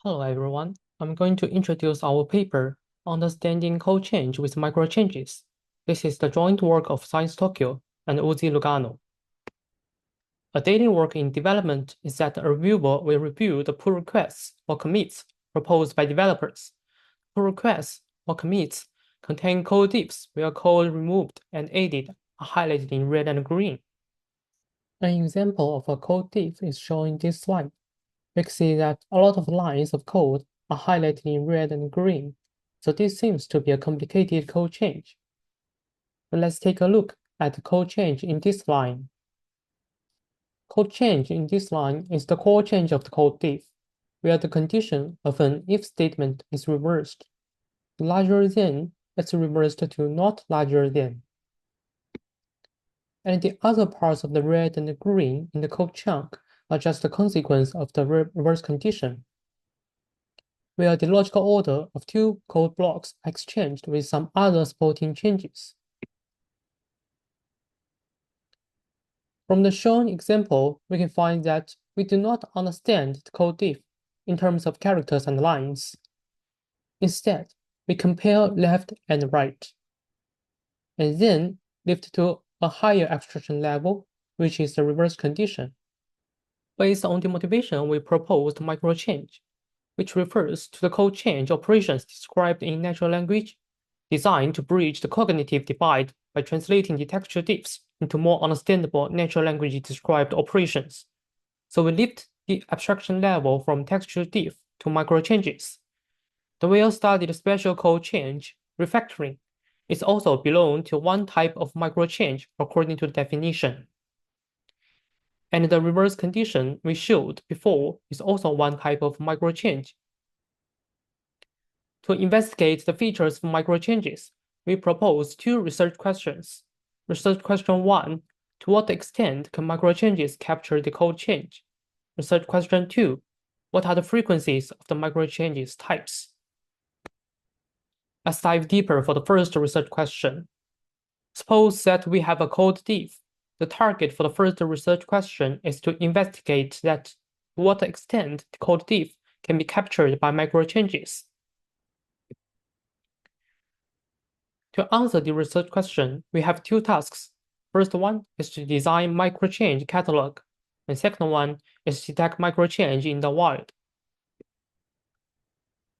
Hello everyone, I'm going to introduce our paper, Understanding Code Change with Microchanges. This is the joint work of Science Tokyo and Uzi Lugano. A daily work in development is that a reviewer will review the pull requests or commits proposed by developers. Pull requests or commits contain code diffs where code removed and added are highlighted in red and green. An example of a code diff is shown in this slide. We can see that a lot of lines of code are highlighted in red and green, so this seems to be a complicated code change. But let's take a look at the code change in this line. Code change in this line is the core change of the code diff, where the condition of an if statement is reversed. Larger than is reversed to not larger than. And the other parts of the red and the green in the code chunk are just a consequence of the reverse condition, where the logical order of two code blocks are exchanged with some other supporting changes. From the shown example, we can find that we do not understand the code diff in terms of characters and lines. Instead, we compare left and right, and then lift to a higher abstraction level, which is the reverse condition. Based on the motivation, we proposed microchange, which refers to the code change operations described in natural language, designed to bridge the cognitive divide by translating the textual diffs into more understandable natural language described operations. So we lift the abstraction level from textual diff to microchanges. The well-studied special code change, refactoring, is also belong to one type of microchange according to the definition. And the reverse condition we showed before is also one type of microchange. To investigate the features of microchanges, we propose two research questions. Research question 1, to what extent can microchanges capture the code change? Research question 2, what are the frequencies of the microchanges types? Let's dive deeper for the first research question. Suppose that we have a code diff. The target for the first research question is to investigate that to what extent the code diff can be captured by microchanges. To answer the research question, we have two tasks. First one is to design microchange catalog, and second one is to detect microchange in the wild.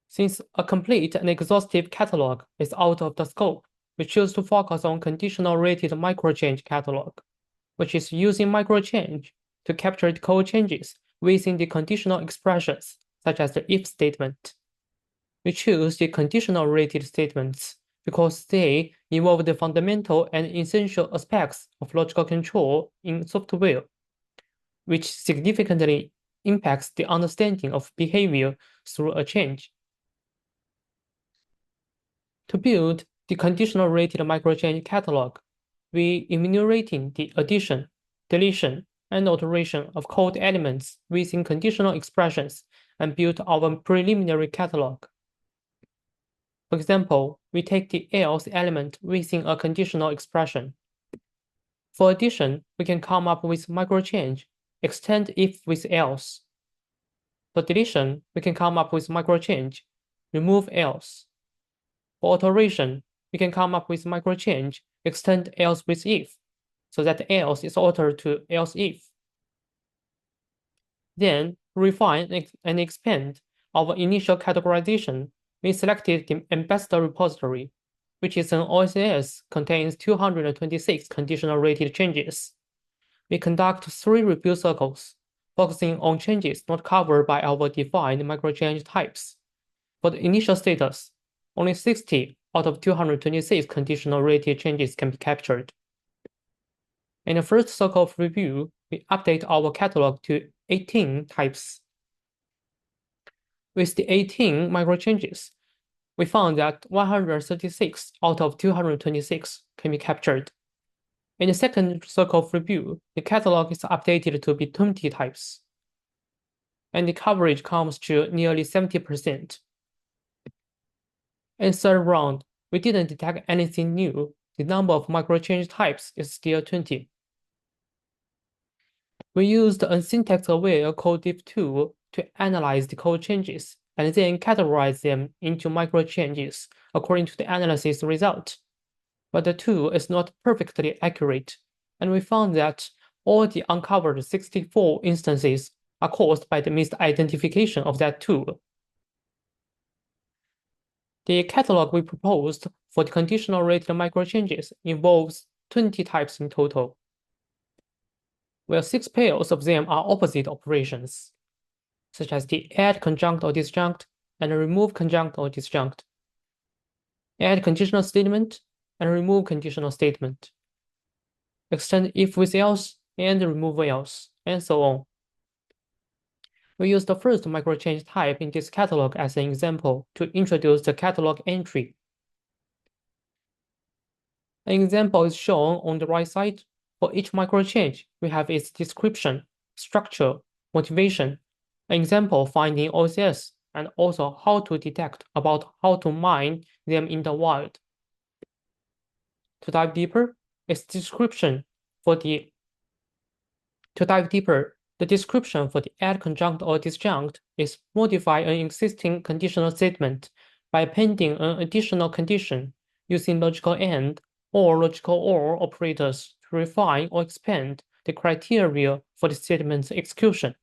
Since a complete and exhaustive catalog is out of the scope, we choose to focus on conditional-rated microchange catalog, which is using microchange to capture the code changes within the conditional expressions, such as the if statement. We choose the conditional-rated statements because they involve the fundamental and essential aspects of logical control in software, which significantly impacts the understanding of behavior through a change. To build the conditional-rated microchange catalog, we enumerating the addition, deletion, and alteration of code elements within conditional expressions and build our preliminary catalog. For example, we take the else element within a conditional expression. For addition, we can come up with microchange, extend if with else. For deletion, we can come up with microchange, remove else. For alteration, we can come up with microchange, extend else with if, so that else is altered to else if. Then, refine and expand our initial categorization. We selected the ambassador repository, which is an OSS contains 226 conditional rated changes. We conduct 3 review cycles, focusing on changes not covered by our defined microchange types. For the initial status, only 60 out of 226 conditional rated changes can be captured. In the first cycle of review, we update our catalog to 18 types. With the 18 microchanges, we found that 136 out of 226 can be captured. In the second cycle of review, the catalog is updated to be 20 types, and the coverage comes to nearly 70%. In the third round, we didn't detect anything new. The number of microchange types is still 20. We used a syntax-aware code diff tool to analyze the code changes and then categorize them into micro changes according to the analysis result. But the tool is not perfectly accurate, and we found that all the uncovered 64 instances are caused by the misidentification of that tool. The catalog we proposed for the conditional rated micro changes involves 20 types in total, where 6 pairs of them are opposite operations, such as the add conjunct or disjunct and remove conjunct or disjunct, add conditional statement and remove conditional statement, extend if with else and remove else, and so on. We use the first microchange type in this catalog as an example to introduce the catalog entry. An example is shown on the right side. For each microchange, we have its description, structure, motivation, an example finding OCS, and also how to detect about how to mine them in the wild. To dive deeper, its description for the description for the add conjunct or disjunct is modify an existing conditional statement by appending an additional condition using logical AND or logical OR operators to refine or expand the criteria for the statement's execution.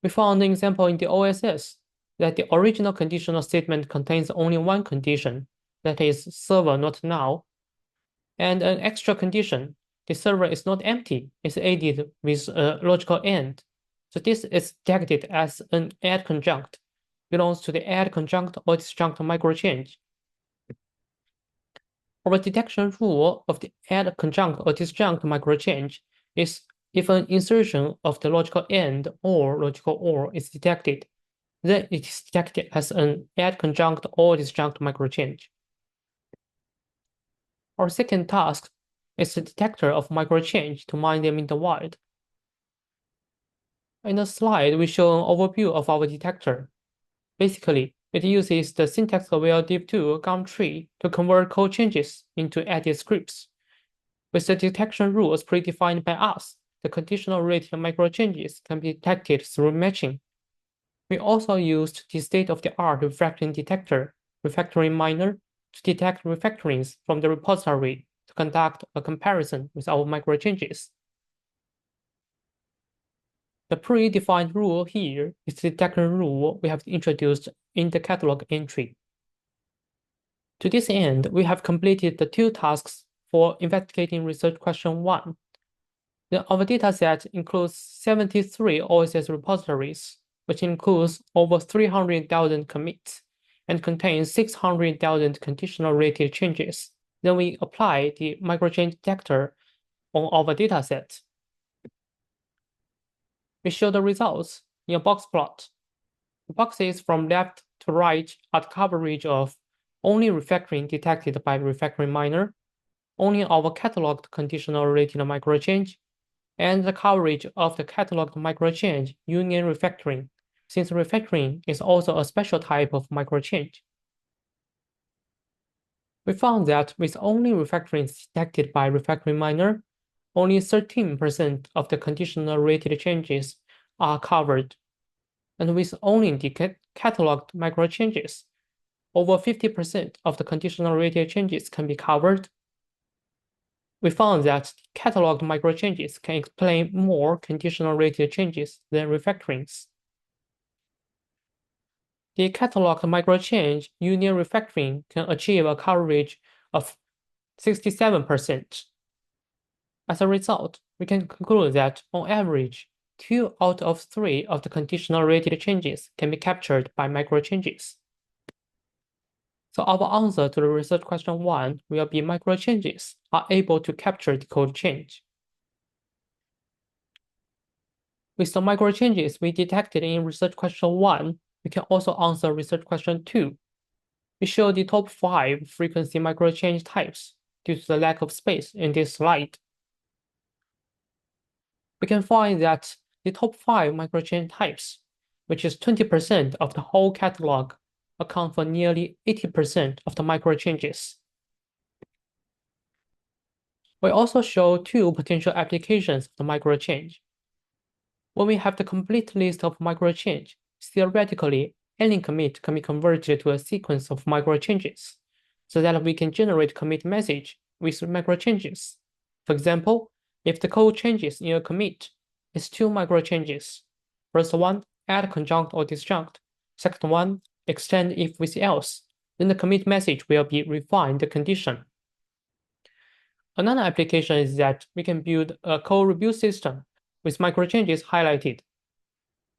We found an example in the OSS that the original conditional statement contains only one condition, that is server not now, and an extra condition, the server is not empty, is added with a logical AND. So this is detected as an add conjunct, belongs to the add conjunct or disjunct microchange. Our detection rule of the add conjunct or disjunct microchange is if an insertion of the logical AND or logical OR is detected, then it is detected as an add conjunct or disjunct microchange. Our second task is the detector of microchange to mine them in the wild. In the slide, we show an overview of our detector. Basically, it uses the syntax-aware div2 Gumtree to convert code changes into edit scripts. With the detection rules predefined by us, the conditional rated microchanges can be detected through matching. We also used the state-of-the-art refactoring detector, refactoring miner, to detect refactorings from the repository to conduct a comparison with our microchanges. The predefined rule here is the detection rule we have introduced in the catalog entry. To this end, we have completed the 2 tasks for investigating research question 1. Our dataset includes 73 OSS repositories, which includes over 300,000 commits and contains 600,000 conditional rated changes. Then we apply the microchange detector on our dataset. We show the results in a box plot. The boxes from left to right are the coverage of only refactoring detected by the refactoring miner, only our cataloged conditional rated microchange, and the coverage of the cataloged microchange union refactoring, since refactoring is also a special type of microchange. We found that with only refactorings detected by refactoring miner, only 13% of the conditional rated changes are covered. And with only the cataloged microchanges, over 50% of the conditional rated changes can be covered. We found that cataloged microchanges can explain more conditional rated changes than refactorings. The cataloged microchange union refactoring can achieve a coverage of 67%. As a result, we can conclude that, on average, 2 out of 3 of the conditional rated changes can be captured by microchanges. So our answer to the research question 1 will be microchanges are able to capture the code change. With the microchanges we detected in research question 1, we can also answer research question 2. We show the top 5 frequency microchange types due to the lack of space in this slide. We can find that the top 5 microchange types, which is 20% of the whole catalog, account for nearly 80% of the microchanges. We also show 2 potential applications of the microchange. When we have the complete list of microchange, theoretically, any commit can be converted to a sequence of micro changes so that we can generate commit message with micro changes. For example, if the code changes in a commit, it's two micro changes. First one, add conjunct or disjunct. Second one, extend if with else. Then the commit message will be refined the condition. Another application is that we can build a code review system with micro changes highlighted.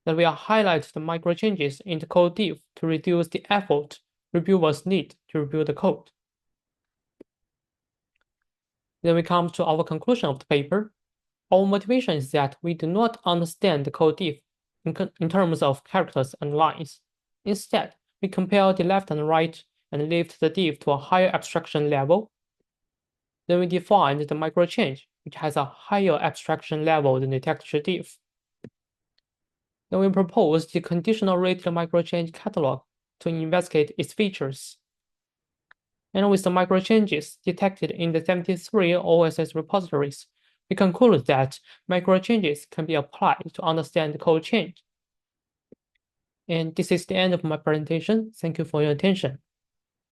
Then we will highlight the micro changes in the code diff to reduce the effort reviewers need to review the code. Then we come to our conclusion of the paper. Our motivation is that we do not understand the code diff in terms of characters and lines. Instead, we compare the left and right and lift the diff to a higher abstraction level. Then we define the micro change, which has a higher abstraction level than the texture diff. Then we propose the conditional rated microchange catalog to investigate its features. And with the microchanges detected in the 73 OSS repositories, we conclude that microchanges can be applied to understand the code change. And this is the end of my presentation. Thank you for your attention.